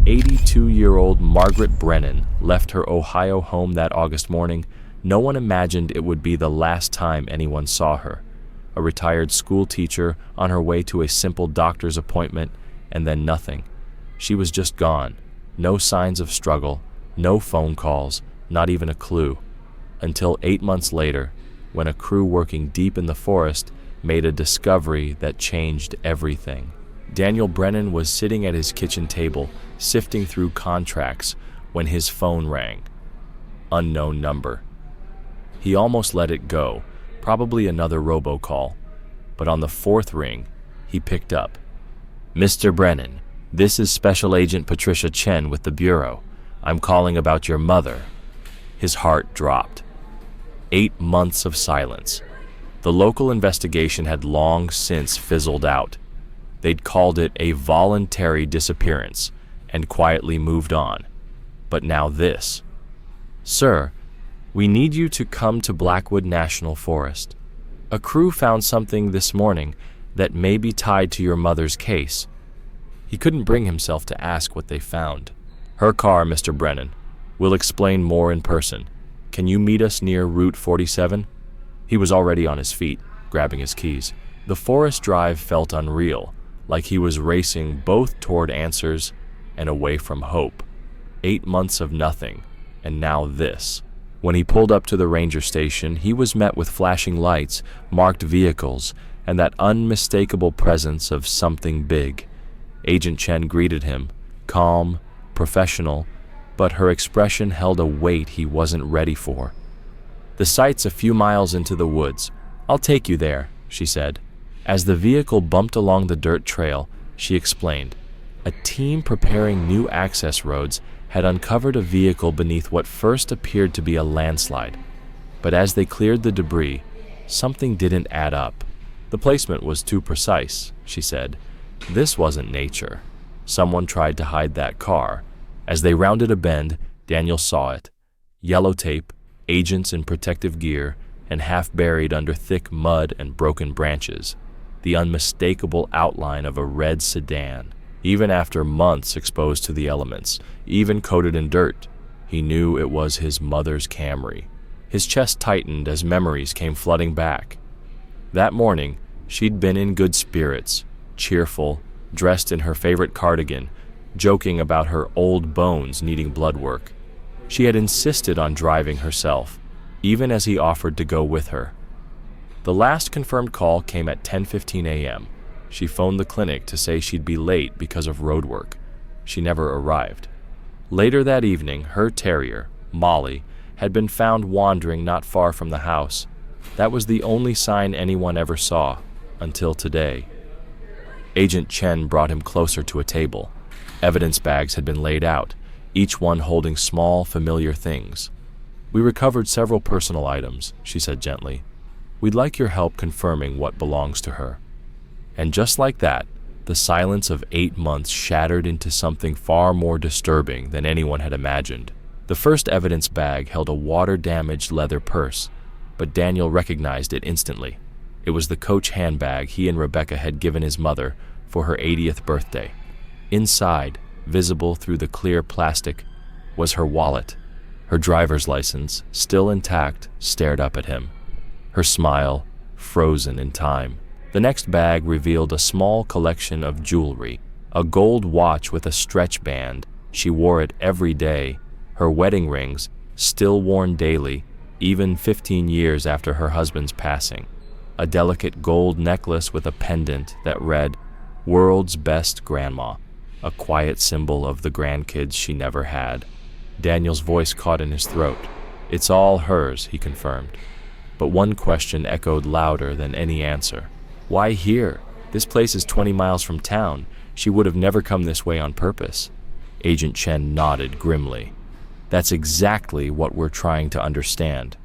82-year-old Margaret Brennan left her Ohio home that August morning, no one imagined it would be the last time anyone saw her. A retired school teacher on her way to a simple doctor's appointment, and then nothing. She was just gone. No signs of struggle, no phone calls, not even a clue. Until 8 months later, when a crew working deep in the forest made a discovery that changed everything. Daniel Brennan was sitting at his kitchen table, sifting through contracts, when his phone rang. Unknown number. He almost let it go, probably another robocall. But on the fourth ring, he picked up. "Mr. Brennan, this is Special Agent Patricia Chen with the Bureau. I'm calling about your mother." His heart dropped. 8 months of silence. The local investigation had long since fizzled out. They'd called it a voluntary disappearance and quietly moved on. But now this. "Sir, we need you to come to Blackwood National Forest. A crew found something this morning that may be tied to your mother's case." He couldn't bring himself to ask what they found. "Her car, Mr. Brennan. We'll explain more in person. Can you meet us near Route 47? He was already on his feet, grabbing his keys. The forest drive felt unreal, like he was racing both toward answers and away from hope. 8 months of nothing, and now this. When he pulled up to the ranger station, he was met with flashing lights, marked vehicles, and that unmistakable presence of something big. Agent Chen greeted him, calm, professional, but her expression held a weight he wasn't ready for. "The site's a few miles into the woods. I'll take you there," she said. As the vehicle bumped along the dirt trail, she explained. A team preparing new access roads had uncovered a vehicle beneath what first appeared to be a landslide. But as they cleared the debris, something didn't add up. "The placement was too precise," she said. "This wasn't nature. Someone tried to hide that car." As they rounded a bend, Daniel saw it. Yellow tape, agents in protective gear, and half buried under thick mud and broken branches. The unmistakable outline of a red sedan. Even after months exposed to the elements, even coated in dirt, he knew it was his mother's Camry. His chest tightened as memories came flooding back. That morning, she'd been in good spirits, cheerful, dressed in her favorite cardigan, joking about her old bones needing blood work. She had insisted on driving herself, even as he offered to go with her. The last confirmed call came at 10:15 a.m. She phoned the clinic to say she'd be late because of road work. She never arrived. Later that evening, her terrier, Molly, had been found wandering not far from the house. That was the only sign anyone ever saw, until today. Agent Chen brought him closer to a table. Evidence bags had been laid out, each one holding small, familiar things. "We recovered several personal items," she said gently. "We'd like your help confirming what belongs to her." And just like that, the silence of 8 months shattered into something far more disturbing than anyone had imagined. The first evidence bag held a water-damaged leather purse, but Daniel recognized it instantly. It was the Coach handbag he and Rebecca had given his mother for her 80th birthday. Inside, visible through the clear plastic, was her wallet. Her driver's license, still intact, stared up at him. Her smile, frozen in time. The next bag revealed a small collection of jewelry, a gold watch with a stretch band. She wore it every day. Her wedding rings, still worn daily, even 15 years after her husband's passing. A delicate gold necklace with a pendant that read, "World's Best Grandma," a quiet symbol of the grandkids she never had. Daniel's voice caught in his throat. "It's all hers," he confirmed. But one question echoed louder than any answer. "Why here? This place is 20 miles from town. She would have never come this way on purpose." Agent Chen nodded grimly. "That's exactly what we're trying to understand.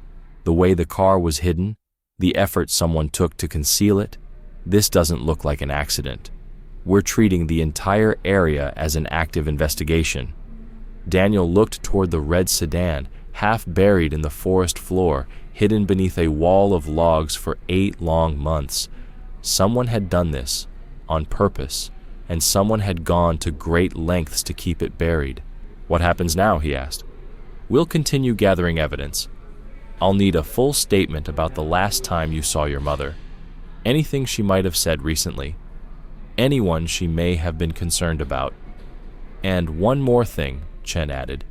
The way the car was hidden, the effort someone took to conceal it, this doesn't look like an accident. We're treating the entire area as an active investigation." Daniel looked toward the red sedan, half buried in the forest floor, hidden beneath a wall of logs for 8 long months. Someone had done this, on purpose, and someone had gone to great lengths to keep it buried. "What happens now?" he asked. "We'll continue gathering evidence. I'll need a full statement about the last time you saw your mother, anything she might have said recently, anyone she may have been concerned about. And one more thing," Chen added.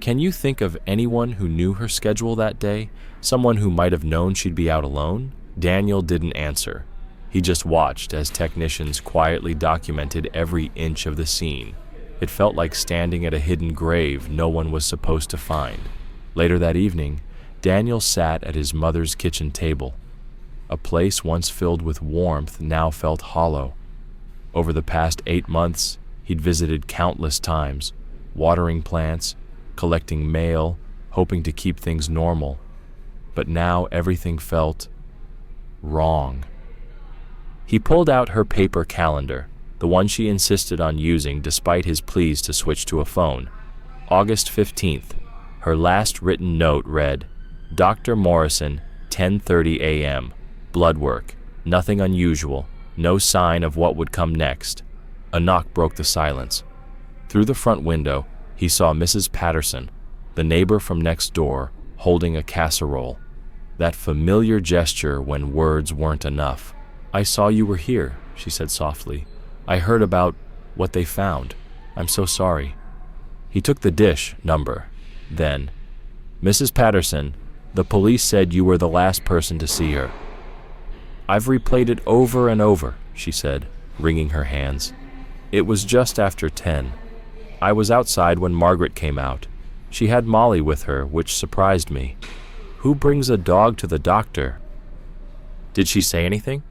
"Can you think of anyone who knew her schedule that day? Someone who might have known she'd be out alone?" Daniel didn't answer. He just watched as technicians quietly documented every inch of the scene. It felt like standing at a hidden grave no one was supposed to find. Later that evening, Daniel sat at his mother's kitchen table. A place once filled with warmth now felt hollow. Over the past 8 months, he'd visited countless times, watering plants, collecting mail, hoping to keep things normal. But now everything felt wrong. He pulled out her paper calendar, the one she insisted on using despite his pleas to switch to a phone. August 15th, her last written note read, "Dr. Morrison, 10:30 a.m., blood work, nothing unusual, no sign of what would come next." A knock broke the silence. Through the front window, he saw Mrs. Patterson, the neighbor from next door, holding a casserole. That familiar gesture when words weren't enough. "I saw you were here," she said softly. "I heard about what they found. I'm so sorry." He took the dish number. Then, "Mrs. Patterson, the police said you were the last person to see her." "I've replayed it over and over," she said, wringing her hands. "It was just after 10. I was outside when Margaret came out. She had Molly with her, which surprised me. Who brings a dog to the doctor?" "Did she say anything?"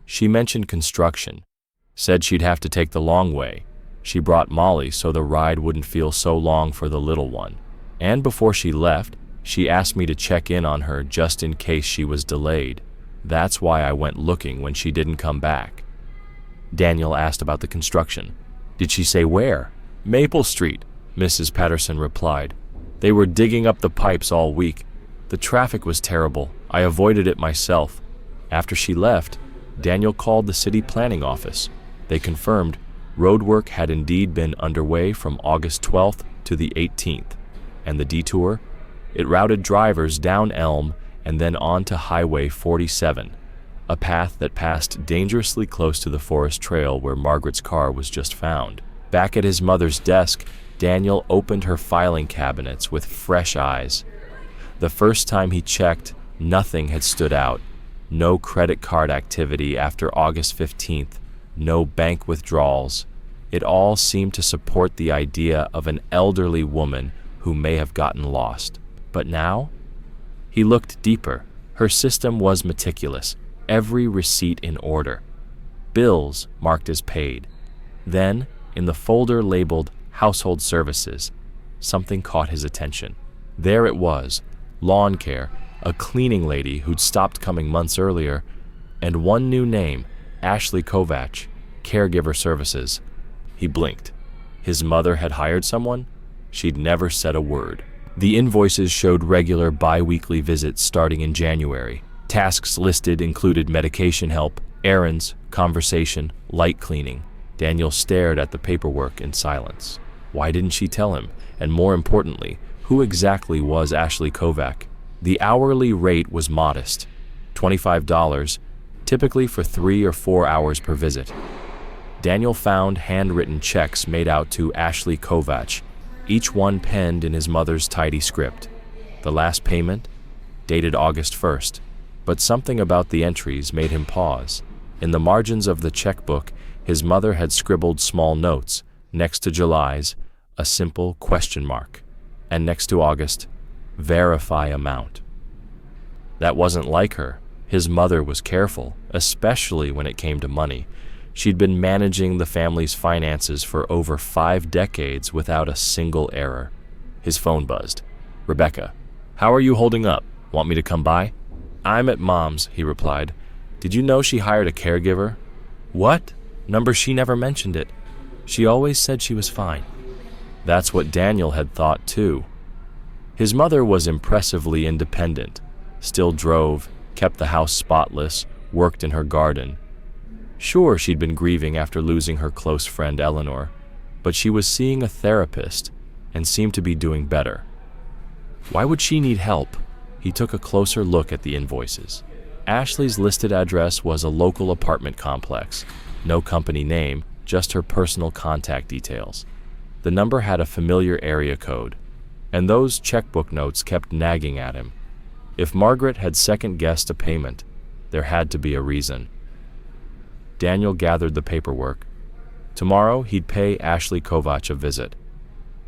"She mentioned construction. Said she'd have to take the long way. She brought Molly so the ride wouldn't feel so long for the little one. And before she left, she asked me to check in on her just in case she was delayed. That's why I went looking when she didn't come back." Daniel asked about the construction. "Did she say where?" "Maple Street," Mrs. Patterson replied. "They were digging up the pipes all week. The traffic was terrible. I avoided it myself." After she left, Daniel called the city planning office. They confirmed roadwork had indeed been underway from August 12th to the 18th, and the detour? It routed drivers down Elm and then on to Highway 47, a path that passed dangerously close to the forest trail where Margaret's car was just found. Back at his mother's desk, Daniel opened her filing cabinets with fresh eyes. The first time he checked, nothing had stood out. No credit card activity after August 15th, no bank withdrawals. It all seemed to support the idea of an elderly woman who may have gotten lost. But now? He looked deeper. Her system was meticulous, every receipt in order. Bills marked as paid. Then, in the folder labeled Household Services, something caught his attention. There it was, lawn care, a cleaning lady who'd stopped coming months earlier, and one new name, Ashley Kovach, Caregiver Services. He blinked. His mother had hired someone? She'd never said a word. The invoices showed regular bi-weekly visits starting in January. Tasks listed included medication help, errands, conversation, light cleaning. Daniel stared at the paperwork in silence. Why didn't she tell him? And more importantly, who exactly was Ashley Kovach? The hourly rate was modest, $25, typically for 3 or 4 hours per visit. Daniel found handwritten checks made out to Ashley Kovach, each one penned in his mother's tidy script. The last payment, dated August 1st, but something about the entries made him pause. In the margins of the checkbook, his mother had scribbled small notes, next to July's, a simple question mark, and next to August, verify amount. That wasn't like her. His mother was careful, especially when it came to money. She'd been managing the family's finances for over 5 decades without a single error. His phone buzzed. "Rebecca, how are you holding up? Want me to come by?" "I'm at Mom's," he replied. "Did you know she hired a caregiver?" "What? Number, she never mentioned it. She always said she was fine." That's what Daniel had thought too. His mother was impressively independent, still drove, kept the house spotless, worked in her garden. Sure, she'd been grieving after losing her close friend Eleanor, but she was seeing a therapist and seemed to be doing better. Why would she need help? He took a closer look at the invoices. Ashley's listed address was a local apartment complex. No company name, just her personal contact details. The number had a familiar area code, and those checkbook notes kept nagging at him. If Margaret had second-guessed a payment, there had to be a reason. Daniel gathered the paperwork. Tomorrow, he'd pay Ashley Kovach a visit.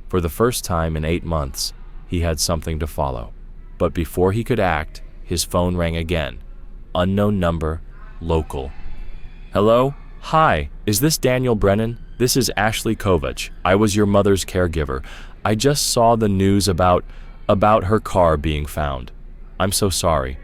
For the first time in 8 months, he had something to follow. But before he could act, his phone rang again. Unknown number, local. Hello? Hi, is this Daniel Brennan? This is Ashley Kovach. I was your mother's caregiver. I just saw the news about her car being found. I'm so sorry.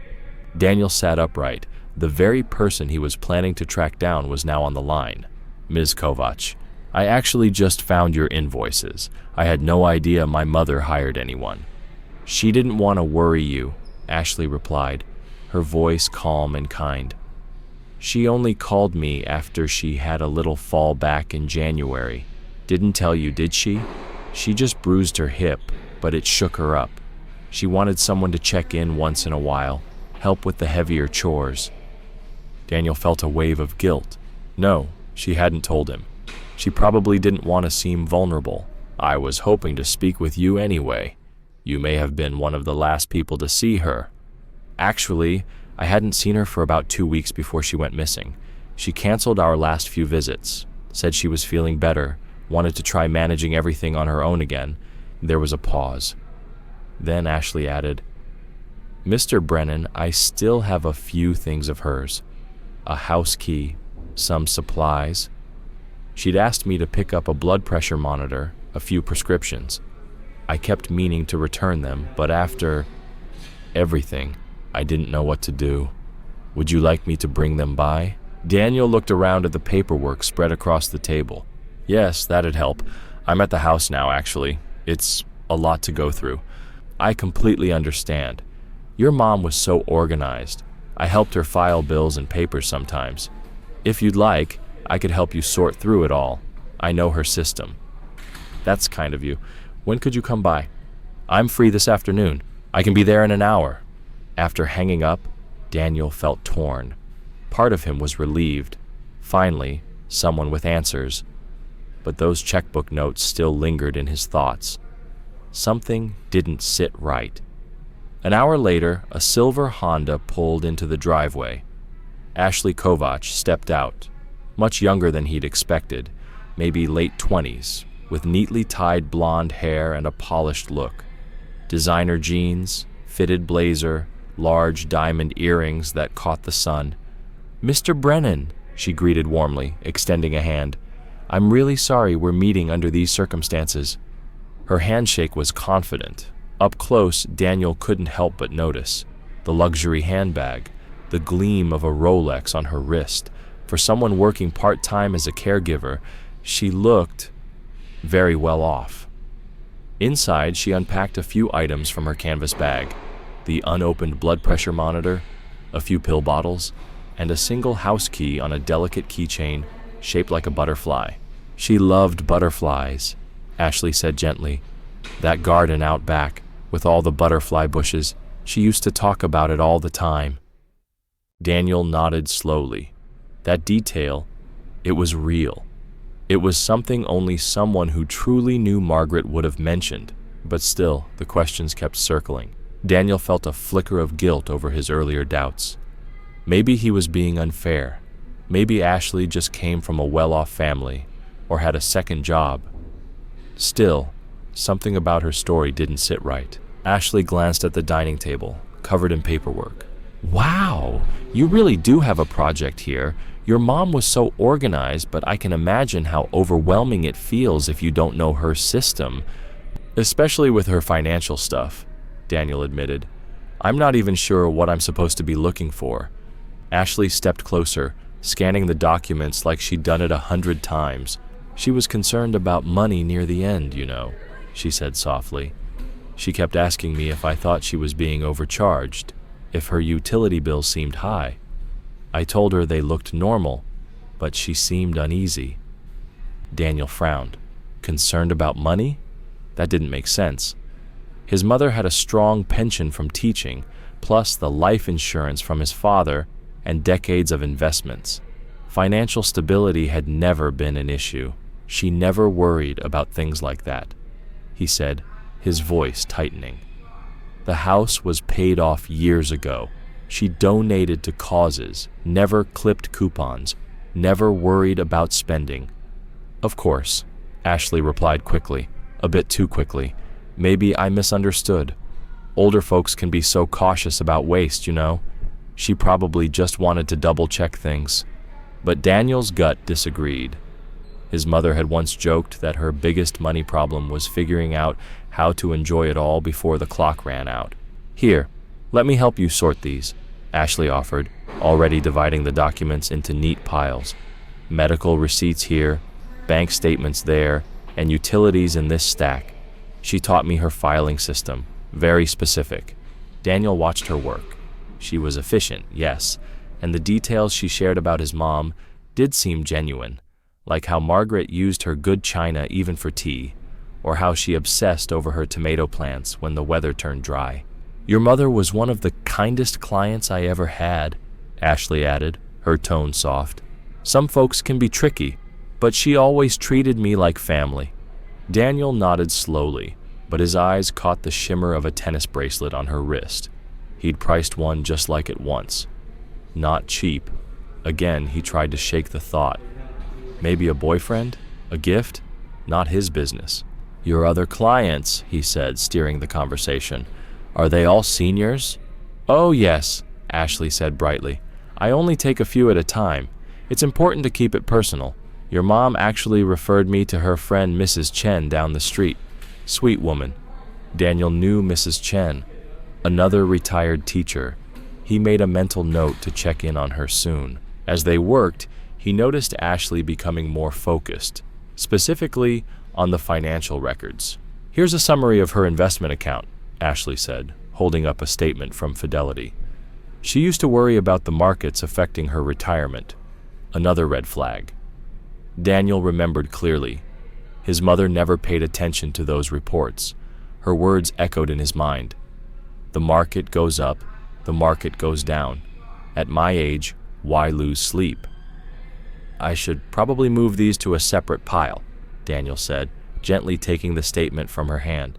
Daniel sat upright. The very person he was planning to track down was now on the line. Ms. Kovach, I actually just found your invoices. I had no idea my mother hired anyone. She didn't want to worry you, Ashley replied, her voice calm and kind. She only called me after she had a little fall back in January. Didn't tell you, did she? She just bruised her hip, but it shook her up. She wanted someone to check in once in a while, help with the heavier chores. Daniel felt a wave of guilt. No, she hadn't told him. She probably didn't want to seem vulnerable. I was hoping to speak with you anyway. You may have been one of the last people to see her. Actually, I hadn't seen her for about 2 weeks before she went missing. She canceled our last few visits, said she was feeling better, wanted to try managing everything on her own again. There was a pause. Then Ashley added, Mr. Brennan, I still have a few things of hers. A house key, some supplies. She'd asked me to pick up a blood pressure monitor, a few prescriptions. I kept meaning to return them, but after everything, I didn't know what to do. Would you like me to bring them by? Daniel looked around at the paperwork spread across the table. Yes, that'd help. I'm at the house now, actually. It's a lot to go through. I completely understand. Your mom was so organized. I helped her file bills and papers sometimes. If you'd like, I could help you sort through it all. I know her system. That's kind of you. When could you come by? I'm free this afternoon. I can be there in an hour. After hanging up, Daniel felt torn. Part of him was relieved. Finally, someone with answers. But those checkbook notes still lingered in his thoughts. Something didn't sit right. An hour later, a silver Honda pulled into the driveway. Ashley Kovach stepped out, much younger than he'd expected, maybe late 20s, with neatly tied blonde hair and a polished look. Designer jeans, fitted blazer, large diamond earrings that caught the sun. Mr. Brennan, she greeted warmly, extending a hand. I'm really sorry we're meeting under these circumstances. Her handshake was confident. Up close, Daniel couldn't help but notice the luxury handbag, the gleam of a Rolex on her wrist. For someone working part-time as a caregiver, she looked very well off. Inside, she unpacked a few items from her canvas bag, the unopened blood pressure monitor, a few pill bottles, and a single house key on a delicate keychain shaped like a butterfly. She loved butterflies, Ashley said gently. That garden out back, with all the butterfly bushes, she used to talk about it all the time. Daniel nodded slowly. That detail, it was real. It was something only someone who truly knew Margaret would have mentioned, but still, the questions kept circling. Daniel felt a flicker of guilt over his earlier doubts. Maybe he was being unfair. Maybe Ashley just came from a well-off family, or had a second job. Still, something about her story didn't sit right. Ashley glanced at the dining table, covered in paperwork. Wow, you really do have a project here. Your mom was so organized, but I can imagine how overwhelming it feels if you don't know her system, especially with her financial stuff, Daniel admitted. I'm not even sure what I'm supposed to be looking for. Ashley stepped closer, scanning the documents like she'd done it 100 times. She was concerned about money near the end, you know, she said softly. She kept asking me if I thought she was being overcharged, if her utility bills seemed high. I told her they looked normal, but she seemed uneasy. Daniel frowned. Concerned about money? That didn't make sense. His mother had a strong pension from teaching, plus the life insurance from his father and decades of investments. Financial stability had never been an issue. She never worried about things like that, he said, his voice tightening. The house was paid off years ago. She donated to causes, never clipped coupons, never worried about spending. Of course, Ashley replied quickly, a bit too quickly. Maybe I misunderstood. Older folks can be so cautious about waste, you know. She probably just wanted to double-check things. But Daniel's gut disagreed. His mother had once joked that her biggest money problem was figuring out how to enjoy it all before the clock ran out. Here, let me help you sort these, Ashley offered, already dividing the documents into neat piles. Medical receipts here, bank statements there, and utilities in this stack. She taught me her filing system, very specific. Daniel watched her work. She was efficient, yes, and the details she shared about his mom did seem genuine, like how Margaret used her good china even for tea, or how she obsessed over her tomato plants when the weather turned dry. Your mother was one of the kindest clients I ever had, Ashley added, her tone soft. Some folks can be tricky, but she always treated me like family. Daniel nodded slowly, but his eyes caught the shimmer of a tennis bracelet on her wrist. He'd priced one just like it once. Not cheap. Again, he tried to shake the thought. Maybe a boyfriend? A gift? Not his business. Your other clients, he said, steering the conversation. Are they all seniors? Oh, yes, Ashley said brightly. I only take a few at a time. It's important to keep it personal. Your mom actually referred me to her friend Mrs. Chen down the street. Sweet woman. Daniel knew Mrs. Chen, another retired teacher. He made a mental note to check in on her soon. As they worked, he noticed Ashley becoming more focused, specifically on the financial records. Here's a summary of her investment account, Ashley said, holding up a statement from Fidelity. She used to worry about the markets affecting her retirement. Another red flag. Daniel remembered clearly. His mother never paid attention to those reports. Her words echoed in his mind. The market goes up, the market goes down. At my age, why lose sleep? I should probably move these to a separate pile, Daniel said, gently taking the statement from her hand.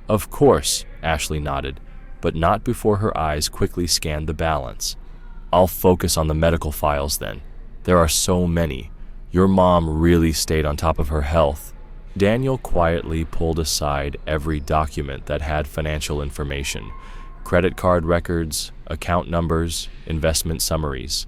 Of course, Ashley nodded, but not before her eyes quickly scanned the balance. I'll focus on the medical files then. There are so many. Your mom really stayed on top of her health. Daniel quietly pulled aside every document that had financial information, credit card records, account numbers, investment summaries.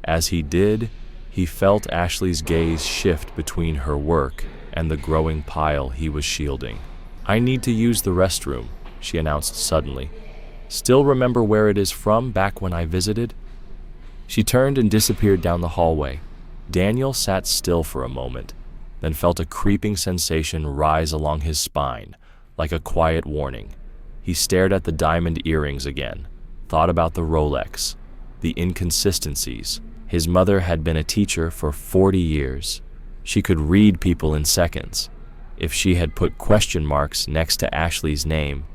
As he did, he felt Ashley's gaze shift between her work and the growing pile he was shielding. I need to use the restroom, she announced suddenly. Still remember where it is from back when I visited? She turned and disappeared down the hallway. Daniel sat still for a moment, then felt a creeping sensation rise along his spine, like a quiet warning. He stared at the diamond earrings again, thought about the Rolex, the inconsistencies. His mother had been a teacher for 40 years. She could read people in seconds. If she had put question marks next to Ashley's name,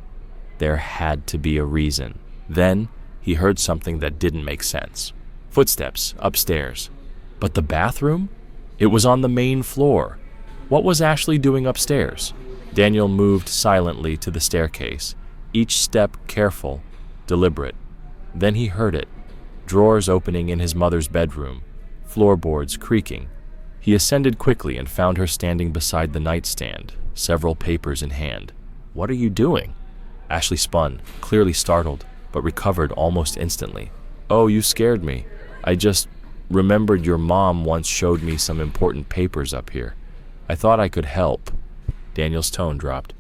there had to be a reason. Then he heard something that didn't make sense. Footsteps upstairs. But the bathroom? It was on the main floor. What was Ashley doing upstairs? Daniel moved silently to the staircase, each step careful, deliberate. Then he heard it. Drawers opening in his mother's bedroom, floorboards creaking. He ascended quickly and found her standing beside the nightstand, several papers in hand. What are you doing? Ashley spun, clearly startled, but recovered almost instantly. Oh, you scared me. I just remembered your mom once showed me some important papers up here. I thought I could help. Daniel's tone dropped.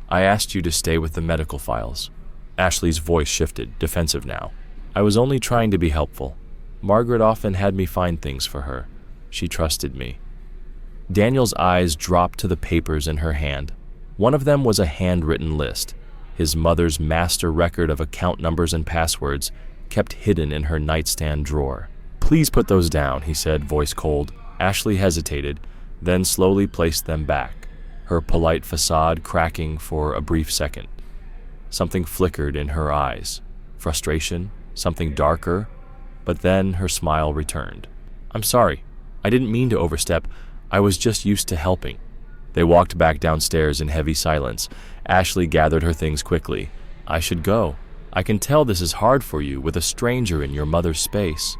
I asked you to stay with the medical files. Ashley's voice shifted, defensive now. I was only trying to be helpful. Margaret often had me find things for her. She trusted me. Daniel's eyes dropped to the papers in her hand. One of them was a handwritten list, his mother's master record of account numbers and passwords kept hidden in her nightstand drawer. Please put those down, he said, voice cold. Ashley hesitated, then slowly placed them back, her polite facade cracking for a brief second. Something flickered in her eyes. Frustration, something darker, but then her smile returned. I'm sorry. I didn't mean to overstep. I was just used to helping. They walked back downstairs in heavy silence. Ashley gathered her things quickly. I should go. I can tell this is hard for you with a stranger in your mother's space.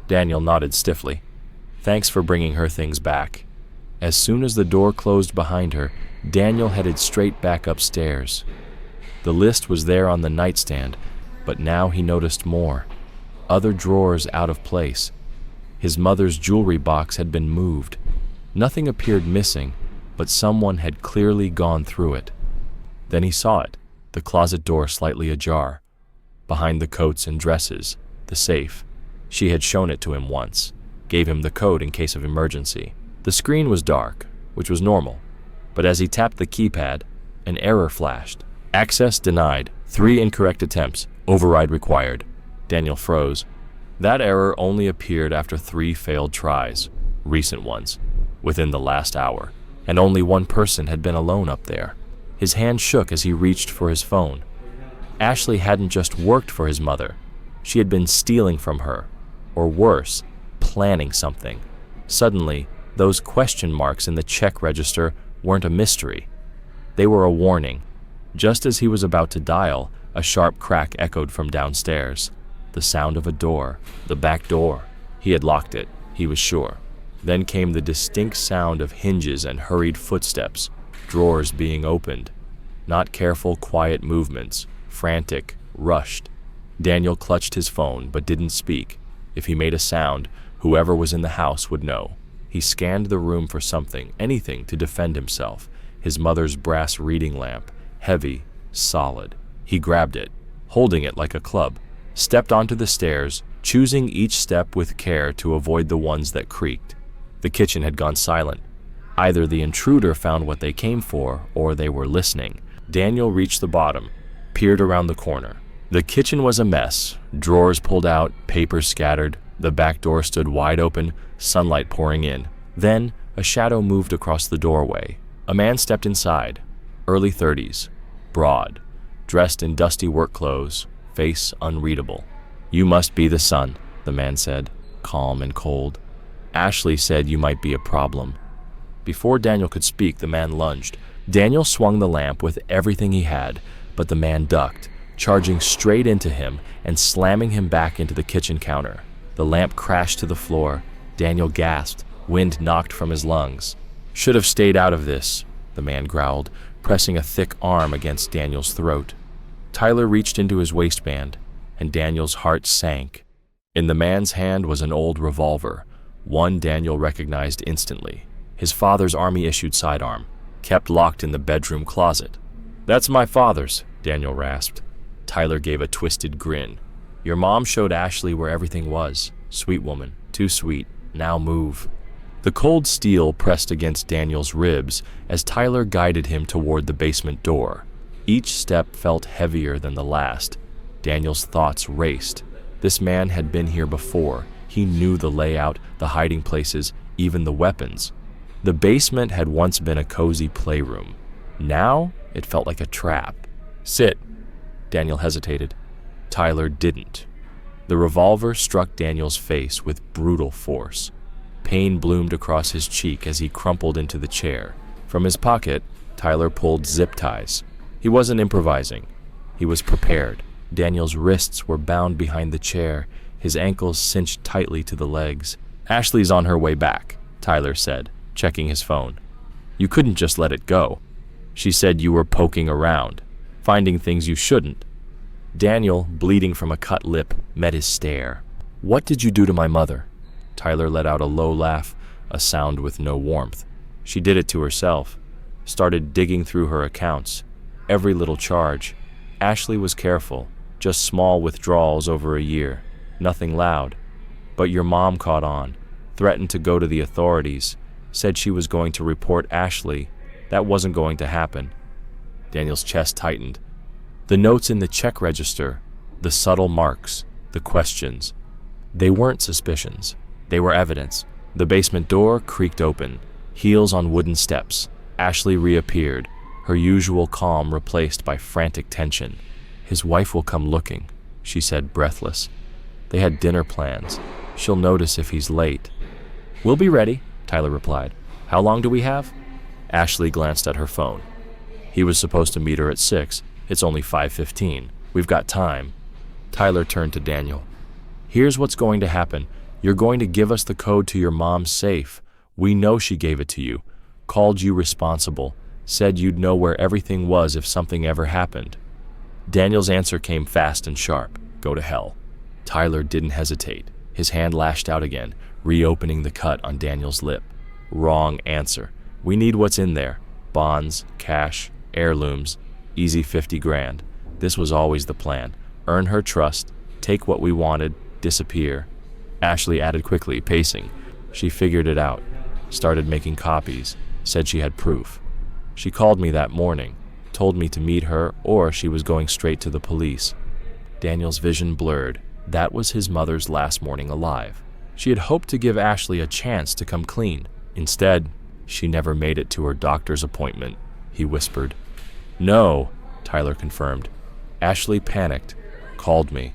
Daniel nodded stiffly. Thanks for bringing her things back. As soon as the door closed behind her, Daniel headed straight back upstairs. The list was there on the nightstand, but now he noticed more. Other drawers out of place. His mother's jewelry box had been moved. Nothing appeared missing, but someone had clearly gone through it. Then he saw it, the closet door slightly ajar. Behind the coats and dresses, the safe. She had shown it to him once, gave him the code in case of emergency. The screen was dark, which was normal, but as he tapped the keypad, an error flashed. Access denied. 3 incorrect attempts. Override required. Daniel froze. That error only appeared after 3 failed tries, recent ones, within the last hour, and only one person had been alone up there. His hand shook as he reached for his phone. Ashley hadn't just worked for his mother. She had been stealing from her, or worse, planning something. Suddenly, those question marks in the check register weren't a mystery. They were a warning. Just as he was about to dial, a sharp crack echoed from downstairs. The sound of a door, the back door. He had locked it, he was sure. Then came the distinct sound of hinges and hurried footsteps, drawers being opened. Not careful, quiet movements, frantic, rushed. Daniel clutched his phone but didn't speak. If he made a sound, whoever was in the house would know. He scanned the room for something, anything to defend himself. His mother's brass reading lamp, heavy, solid. He grabbed it, holding it like a club, stepped onto the stairs, choosing each step with care to avoid the ones that creaked. The kitchen had gone silent. Either the intruder found what they came for, or they were listening. Daniel reached the bottom, peered around the corner. The kitchen was a mess, drawers pulled out, papers scattered. The back door stood wide open, sunlight pouring in. Then, a shadow moved across the doorway. A man stepped inside, early 30s, broad, dressed in dusty work clothes, face unreadable. You must be the son, the man said, calm and cold. Ashley said you might be a problem. Before Daniel could speak, the man lunged. Daniel swung the lamp with everything he had, but the man ducked, charging straight into him and slamming him back into the kitchen counter. The lamp crashed to the floor. Daniel gasped, wind knocked from his lungs. Should have stayed out of this, the man growled, pressing a thick arm against Daniel's throat. Tyler reached into his waistband, and Daniel's heart sank. In the man's hand was an old revolver, one Daniel recognized instantly. His father's Army-issued sidearm, kept locked in the bedroom closet. That's my father's, Daniel rasped. Tyler gave a twisted grin. Your mom showed Ashley where everything was. Sweet woman, too sweet, now move. The cold steel pressed against Daniel's ribs as Tyler guided him toward the basement door. Each step felt heavier than the last. Daniel's thoughts raced. This man had been here before. He knew the layout, the hiding places, even the weapons. The basement had once been a cozy playroom. Now it felt like a trap. Sit. Daniel hesitated. Tyler didn't. The revolver struck Daniel's face with brutal force. Pain bloomed across his cheek as he crumpled into the chair. From his pocket, Tyler pulled zip ties. He wasn't improvising. He was prepared. Daniel's wrists were bound behind the chair, his ankles cinched tightly to the legs. Ashley's on her way back, Tyler said, checking his phone. You couldn't just let it go. She said you were poking around, finding things you shouldn't. Daniel, bleeding from a cut lip, met his stare. What did you do to my mother? Tyler let out a low laugh, a sound with no warmth. She did it to herself. Started digging through her accounts. Every little charge. Ashley was careful, just small withdrawals over a year. Nothing loud. But your mom caught on, threatened to go to the authorities, said she was going to report Ashley. That wasn't going to happen. Daniel's chest tightened. The notes in the check register, the subtle marks, the questions. They weren't suspicions. They were evidence. The basement door creaked open, heels on wooden steps. Ashley reappeared, her usual calm replaced by frantic tension. "His wife will come looking," she said, breathless. "They had dinner plans. She'll notice if he's late." "We'll be ready," Tyler replied. "How long do we have?" Ashley glanced at her phone. "He was supposed to meet her at 6. It's only 5:15. We've got time." Tyler turned to Daniel. "Here's what's going to happen. You're going to give us the code to your mom's safe. We know she gave it to you, called you responsible, said you'd know where everything was if something ever happened." Daniel's answer came fast and sharp. "Go to hell." Tyler didn't hesitate. His hand lashed out again, reopening the cut on Daniel's lip. "Wrong answer. We need what's in there. Bonds, cash, heirlooms, easy 50 grand. This was always the plan. Earn her trust, take what we wanted, disappear." Ashley added quickly, pacing. "She figured it out, started making copies, said she had proof. She called me that morning, told me to meet her or she was going straight to the police." Daniel's vision blurred. That was his mother's last morning alive. She had hoped to give Ashley a chance to come clean. Instead, she never made it to her doctor's appointment, he whispered. "No," Tyler confirmed. "Ashley panicked, called me.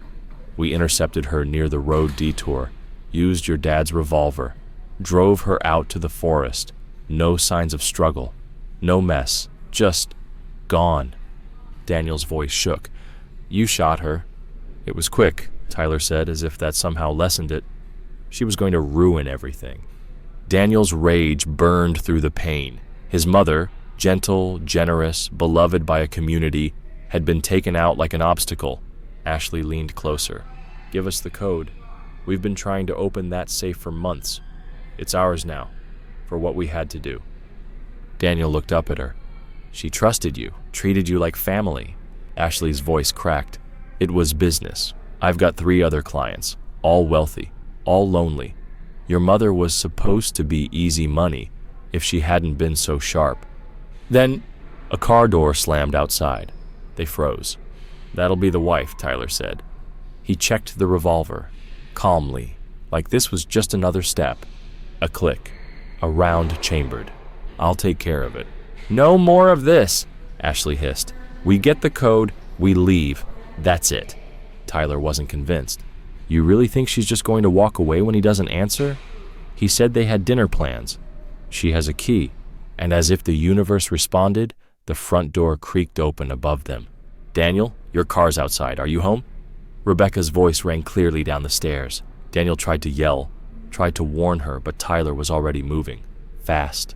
We intercepted her near the road detour, used your dad's revolver, drove her out to the forest. No signs of struggle, no mess, just gone." Daniel's voice shook. "You shot her." "It was quick," Tyler said, as if that somehow lessened it. "She was going to ruin everything." Daniel's rage burned through the pain. His mother, gentle, generous, beloved by a community, had been taken out like an obstacle. Ashley leaned closer. "Give us the code. We've been trying to open that safe for months. It's ours now, for what we had to do." Daniel looked up at her. "She trusted you, treated you like family." Ashley's voice cracked. "It was business. I've got 3 other clients, all wealthy, all lonely. Your mother was supposed to be easy money if she hadn't been so sharp." Then a car door slammed outside. They froze. "That'll be the wife," Tyler said. He checked the revolver, calmly, like this was just another step. A click. A round chambered. "I'll take care of it." "No more of this," Ashley hissed. "We get the code, we leave. That's it." Tyler wasn't convinced. "You really think she's just going to walk away when he doesn't answer? He said they had dinner plans. She has a key." And as if the universe responded, the front door creaked open above them. "Daniel, your car's outside. Are you home?" Rebecca's voice rang clearly down the stairs. Daniel tried to yell, tried to warn her, but Tyler was already moving. Fast.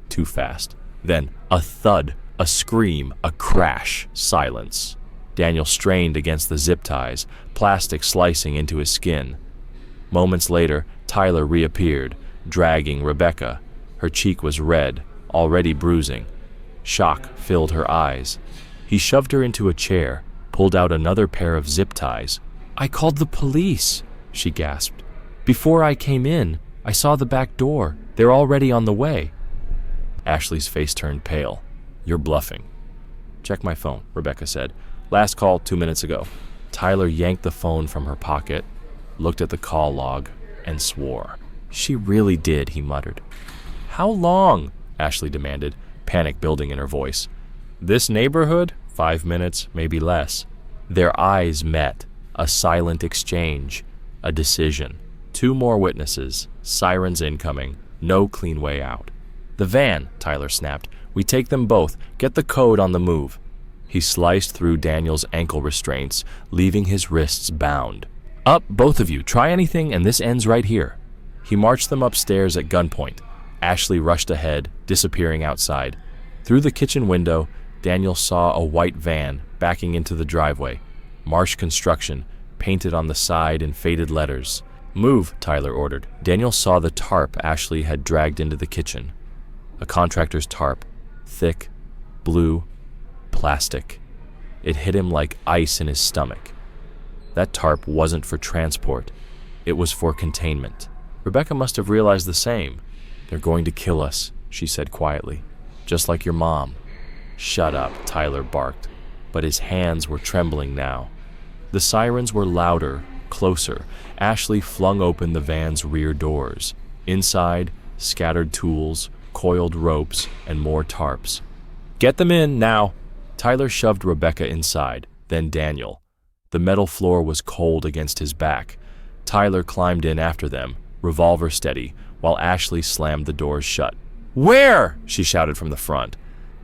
Too fast. Then a thud, a scream, a crash, silence. Daniel strained against the zip ties, plastic slicing into his skin. Moments later, Tyler reappeared, dragging Rebecca. Her cheek was red, already bruising. Shock filled her eyes. He shoved her into a chair, pulled out another pair of zip ties. "I called the police," she gasped. "Before I came in, I saw the back door. They're already on the way." Ashley's face turned pale. "You're bluffing." "Check my phone," Rebecca said. "Last call 2 minutes ago." Tyler yanked the phone from her pocket, looked at the call log, and swore. "She really did," he muttered. "How long?" Ashley demanded, panic building in her voice. "This neighborhood? 5 minutes, maybe less." Their eyes met, a silent exchange, a decision. 2 more witnesses, sirens incoming, no clean way out. "The van," Tyler snapped. "We take them both. Get the code on the move." He sliced through Daniel's ankle restraints, leaving his wrists bound. "Up, both of you. Try anything, and this ends right here." He marched them upstairs at gunpoint. Ashley rushed ahead, disappearing outside. Through the kitchen window, Daniel saw a white van backing into the driveway. Marsh Construction, painted on the side in faded letters. "Move," Tyler ordered. Daniel saw the tarp Ashley had dragged into the kitchen. A contractor's tarp, thick, blue, plastic. It hit him like ice in his stomach. That tarp wasn't for transport. It was for containment. Rebecca must have realized the same. "They're going to kill us," she said quietly. "Just like your mom." "Shut up," Tyler barked, but his hands were trembling now. The sirens were louder, Closer, Ashley flung open the van's rear doors. Inside, scattered tools, coiled ropes, and more tarps. "Get them in, now!" Tyler shoved Rebecca inside, then Daniel. The metal floor was cold against his back. Tyler climbed in after them, revolver steady, while Ashley slammed the doors shut. "Where?" she shouted from the front.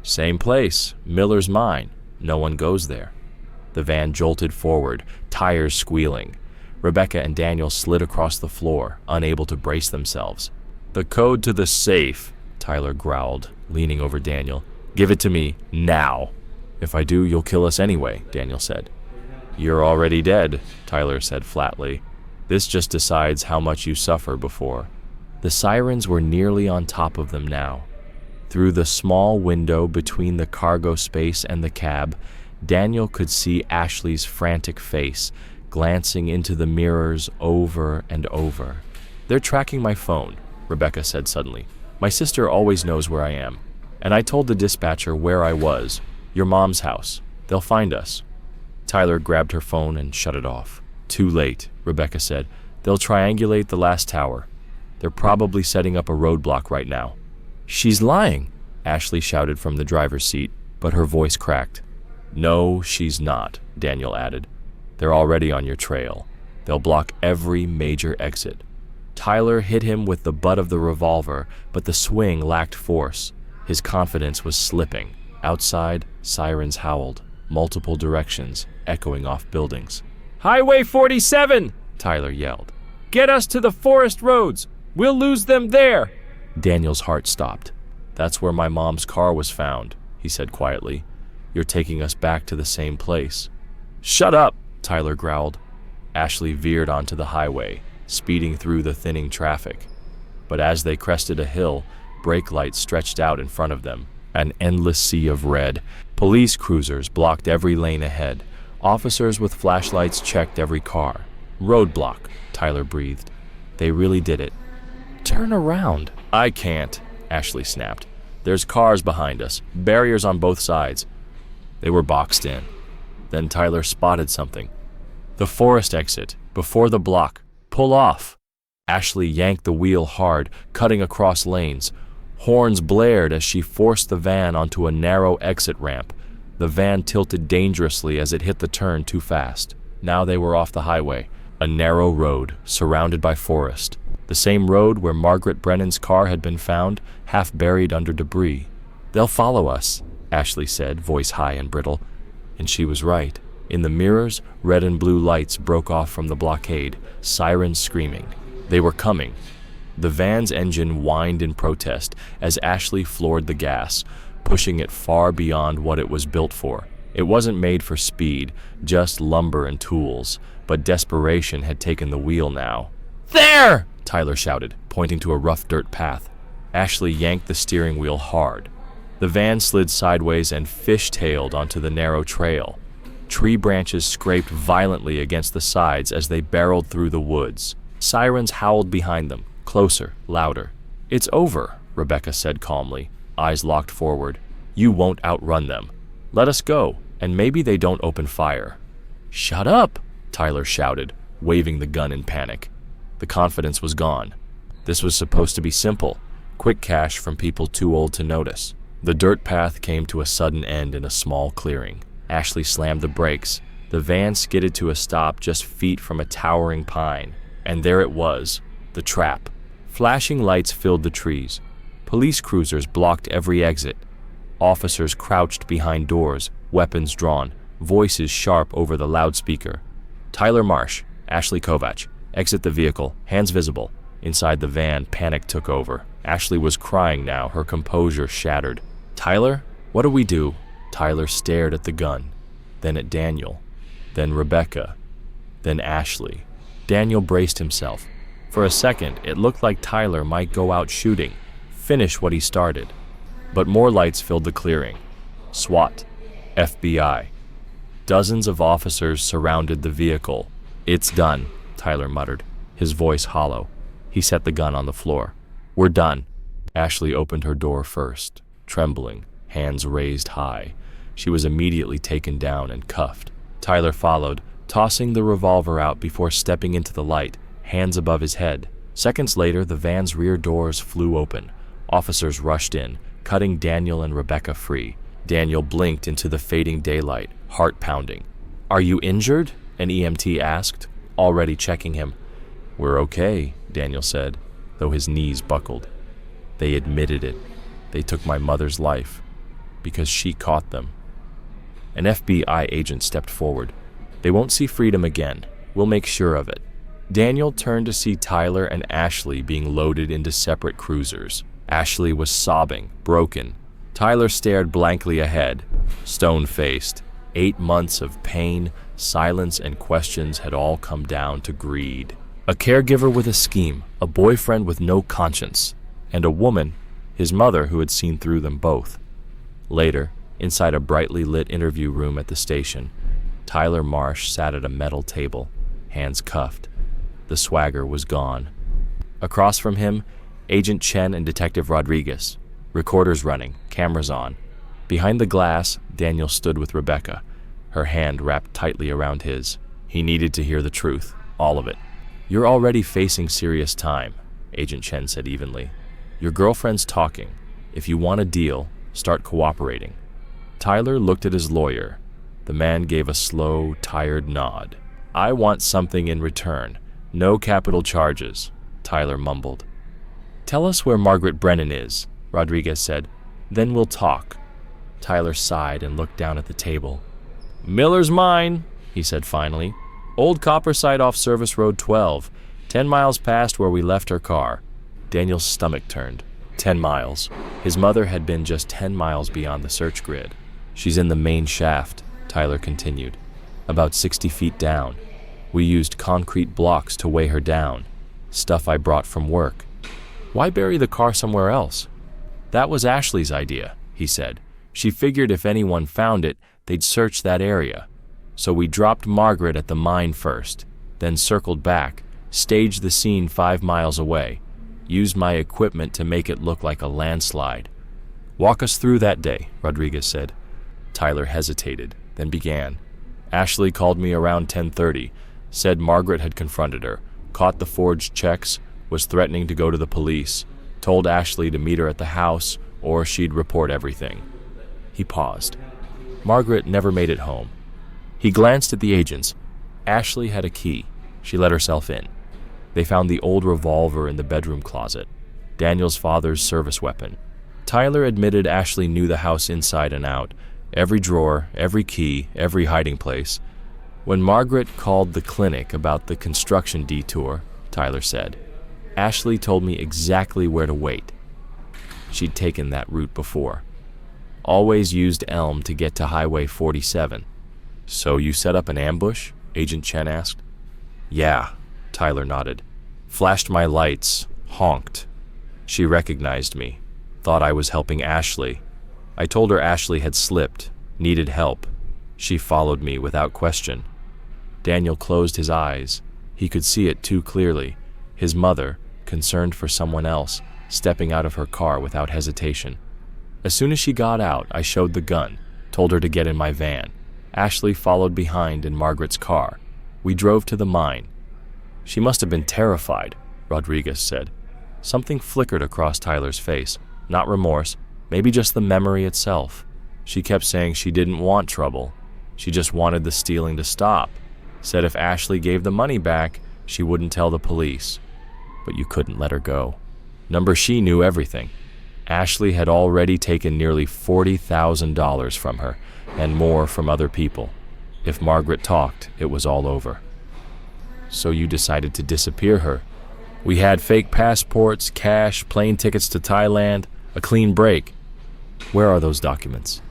"Same place. Miller's mine. No one goes there." The van jolted forward, tires squealing. Rebecca and Daniel slid across the floor, unable to brace themselves. "The code to the safe," Tyler growled, leaning over Daniel. "Give it to me, now." "If I do, you'll kill us anyway," Daniel said. "You're already dead," Tyler said flatly. "This just decides how much you suffer before." The sirens were nearly on top of them now. Through the small window between the cargo space and the cab, Daniel could see Ashley's frantic face, glancing into the mirrors over and over. "They're tracking my phone," Rebecca said suddenly. "My sister always knows where I am. And I told the dispatcher where I was. Your mom's house. They'll find us." Tyler grabbed her phone and shut it off. "Too late," Rebecca said. "They'll triangulate the last tower. They're probably setting up a roadblock right now." "She's lying," Ashley shouted from the driver's seat, but her voice cracked. "No, she's not," Daniel added. "They're already on your trail. They'll block every major exit." Tyler hit him with the butt of the revolver, but the swing lacked force. His confidence was slipping. Outside, sirens howled, multiple directions, echoing off buildings. "Highway 47!" Tyler yelled. "Get us to the forest roads! We'll lose them there!" Daniel's heart stopped. "That's where my mom's car was found," he said quietly. "You're taking us back to the same place." "Shut up!" Tyler growled. Ashley veered onto the highway, speeding through the thinning traffic. But as they crested a hill, brake lights stretched out in front of them, an endless sea of red. Police cruisers blocked every lane ahead. Officers with flashlights checked every car. "Roadblock," Tyler breathed. "They really did it." "Turn around." "I can't," Ashley snapped. "There's cars behind us, barriers on both sides." They were boxed in. Then Tyler spotted something. "The forest exit, before the block. Pull off." Ashley yanked the wheel hard, cutting across lanes. Horns blared as she forced the van onto a narrow exit ramp. The van tilted dangerously as it hit the turn too fast. Now they were off the highway, a narrow road surrounded by forest. The same road where Margaret Brennan's car had been found, half buried under debris. "They'll follow us," Ashley said, voice high and brittle. And she was right. In the mirrors, red and blue lights broke off from the blockade, sirens screaming. They were coming. The van's engine whined in protest as Ashley floored the gas, pushing it far beyond what it was built for. It wasn't made for speed, just lumber and tools, but desperation had taken the wheel now. "There!" Tyler shouted, pointing to a rough dirt path. Ashley yanked the steering wheel hard. The van slid sideways and fish-tailed onto the narrow trail. Tree branches scraped violently against the sides as they barreled through the woods. Sirens howled behind them, closer, louder. "It's over," Rebecca said calmly, eyes locked forward. "You won't outrun them. Let us go, and maybe they don't open fire." "Shut up!" Tyler shouted, waving the gun in panic. The confidence was gone. This was supposed to be simple, quick cash from people too old to notice. The dirt path came to a sudden end in a small clearing. Ashley slammed the brakes. The van skidded to a stop just feet from a towering pine. And there it was, the trap. Flashing lights filled the trees. Police cruisers blocked every exit. Officers crouched behind doors, weapons drawn, voices sharp over the loudspeaker. "Tyler Marsh, Ashley Kovach, exit the vehicle, hands visible." Inside the van, panic took over. Ashley was crying now, her composure shattered. "Tyler, what do we do?" Tyler stared at the gun, then at Daniel, then Rebecca, then Ashley. Daniel braced himself. For a second, it looked like Tyler might go out shooting, finish what he started. But more lights filled the clearing. SWAT, FBI. Dozens of officers surrounded the vehicle. "It's done," Tyler muttered, his voice hollow. He set the gun on the floor. "We're done." Ashley opened her door first, trembling, hands raised high. She was immediately taken down and cuffed. Tyler followed, tossing the revolver out before stepping into the light, hands above his head. Seconds later, the van's rear doors flew open. Officers rushed in, cutting Daniel and Rebecca free. Daniel blinked into the fading daylight, heart pounding. "Are you injured?" an EMT asked, already checking him. "We're okay," Daniel said, though his knees buckled. "They admitted it. They took my mother's life because she caught them." An FBI agent stepped forward. "They won't see freedom again. We'll make sure of it." Daniel turned to see Tyler and Ashley being loaded into separate cruisers. Ashley was sobbing, broken. Tyler stared blankly ahead, stone-faced. 8 months of pain, silence, and questions had all come down to greed. A caregiver with a scheme, a boyfriend with no conscience, and a woman, his mother, who had seen through them both. Later, inside a brightly lit interview room at the station, Tyler Marsh sat at a metal table, hands cuffed. The swagger was gone. Across from him, Agent Chen and Detective Rodriguez, recorders running, cameras on. Behind the glass, Daniel stood with Rebecca, her hand wrapped tightly around his. He needed to hear the truth, all of it. "You're already facing serious time," Agent Chen said evenly. "Your girlfriend's talking. If you want a deal, start cooperating." Tyler looked at his lawyer. The man gave a slow, tired nod. "I want something in return. No capital charges," Tyler mumbled. "Tell us where Margaret Brennan is," Rodriguez said. "Then we'll talk." Tyler sighed and looked down at the table. "Miller's Mine," he said finally. "Old copper site off Service Road 12, 10 miles past where we left her car." Daniel's stomach turned. 10 miles. His mother had been just 10 miles beyond the search grid. "She's in the main shaft," Tyler continued. "About 60 feet down. We used concrete blocks to weigh her down. Stuff I brought from work." "Why bury the car somewhere else?" "That was Ashley's idea," he said. "She figured if anyone found it, they'd search that area. So we dropped Margaret at the mine first, then circled back, staged the scene 5 miles away, used my equipment to make it look like a landslide." "Walk us through that day," Rodriguez said. Tyler hesitated, then began. "Ashley called me around 10:30, said Margaret had confronted her, caught the forged checks, was threatening to go to the police, told Ashley to meet her at the house or she'd report everything." He paused. "Margaret never made it home." He glanced at the agents. Ashley had a key. She let herself in. They found the old revolver in the bedroom closet, Daniel's father's service weapon. Tyler admitted Ashley knew the house inside and out, every drawer, every key, every hiding place. "When Margaret called the clinic about the construction detour," Tyler said, "Ashley told me exactly where to wait. She'd taken that route before. Always used Elm to get to Highway 47. "So you set up an ambush?" Agent Chen asked. "Yeah," Tyler nodded. "Flashed my lights, honked. She recognized me, thought I was helping Ashley. I told her Ashley had slipped, needed help. She followed me without question." Daniel closed his eyes. He could see it too clearly. His mother, concerned for someone else, stepping out of her car without hesitation. "As soon as she got out, I showed the gun, told her to get in my van. Ashley followed behind in Margaret's car. We drove to the mine." "She must have been terrified," Rodriguez said. Something flickered across Tyler's face. Not remorse, maybe just the memory itself. "She kept saying she didn't want trouble. She just wanted the stealing to stop. Said if Ashley gave the money back, she wouldn't tell the police. But you couldn't let her go. Number she knew everything. Ashley had already taken nearly $40,000 from her, and more from other people. If Margaret talked, it was all over." "So you decided to disappear her?" "We had fake passports, cash, plane tickets to Thailand, a clean break." "Where are those documents?"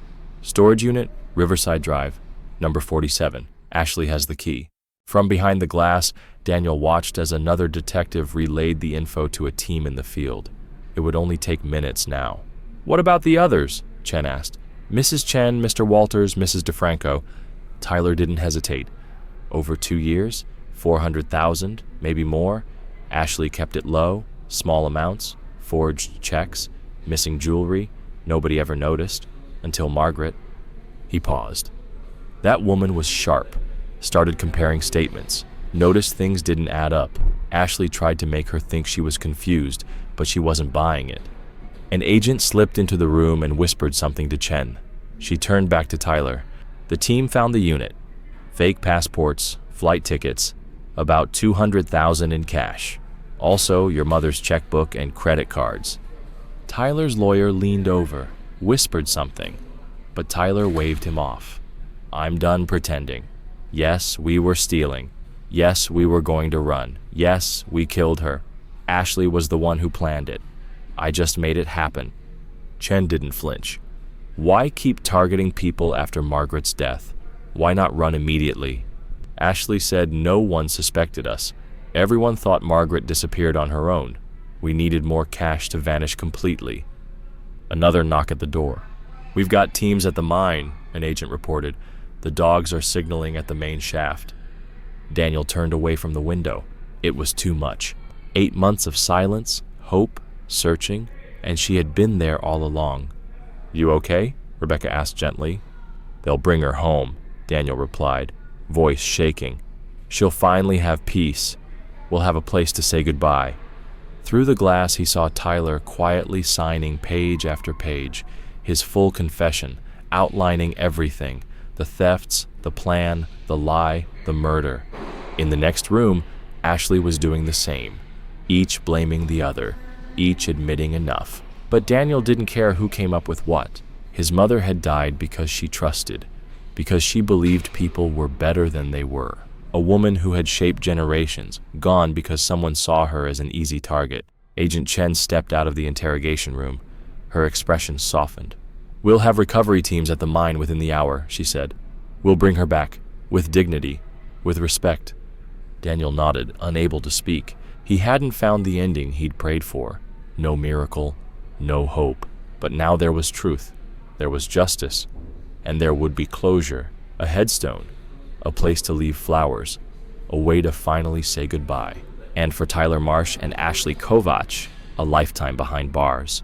"Storage unit, Riverside Drive, number 47. Ashley has the key." From behind the glass, Daniel watched as another detective relayed the info to a team in the field. It would only take minutes now. "What about the others?" Chen asked. "Mrs. Chen, Mr. Walters, Mrs. DeFranco." Tyler didn't hesitate. "Over 2 years, 400,000, maybe more. Ashley kept it low, small amounts, forged checks, missing jewelry, nobody ever noticed, until Margaret." He paused. "That woman was sharp. started comparing statements, noticed things didn't add up. Ashley tried to make her think she was confused, but she wasn't buying it. An agent slipped into the room and whispered something to Chen. She turned back to Tyler. The team found the unit. Fake passports, flight tickets, about $200,000 in cash. Also, your mother's checkbook and credit cards. Tyler's lawyer leaned over, whispered something, but Tyler waved him off. I'm done pretending. Yes, we were stealing. Yes, we were going to run. Yes, we killed her. Ashley was the one who planned it. I just made it happen. Chen didn't flinch. Why keep targeting people after Margaret's death? Why not run immediately? Ashley said no one suspected us. Everyone thought Margaret disappeared on her own. We needed more cash to vanish completely. Another knock at the door. We've got teams at the mine, an agent reported. The dogs are signaling at the main shaft. Daniel turned away from the window. It was too much. 8 months of silence, hope, searching, and she had been there all along. You okay? Rebecca asked gently. They'll bring her home, Daniel replied, voice shaking. She'll finally have peace. We'll have a place to say goodbye. Through the glass, he saw Tyler quietly signing page after page, his full confession, outlining everything, the thefts, the plan, the lie, the murder. In the next room, Ashley was doing the same, each blaming the other, each admitting enough. But Daniel didn't care who came up with what. His mother had died because she trusted, because she believed people were better than they were. A woman who had shaped generations, gone because someone saw her as an easy target. Agent Chen stepped out of the interrogation room. Her expression softened. We'll have recovery teams at the mine within the hour, she said. We'll bring her back, with dignity, with respect. Daniel nodded, unable to speak. He hadn't found the ending he'd prayed for. No miracle, no hope. But now there was truth. There was justice. And there would be closure, a headstone, a place to leave flowers, a way to finally say goodbye. And for Tyler Marsh and Ashley Kovach, a lifetime behind bars.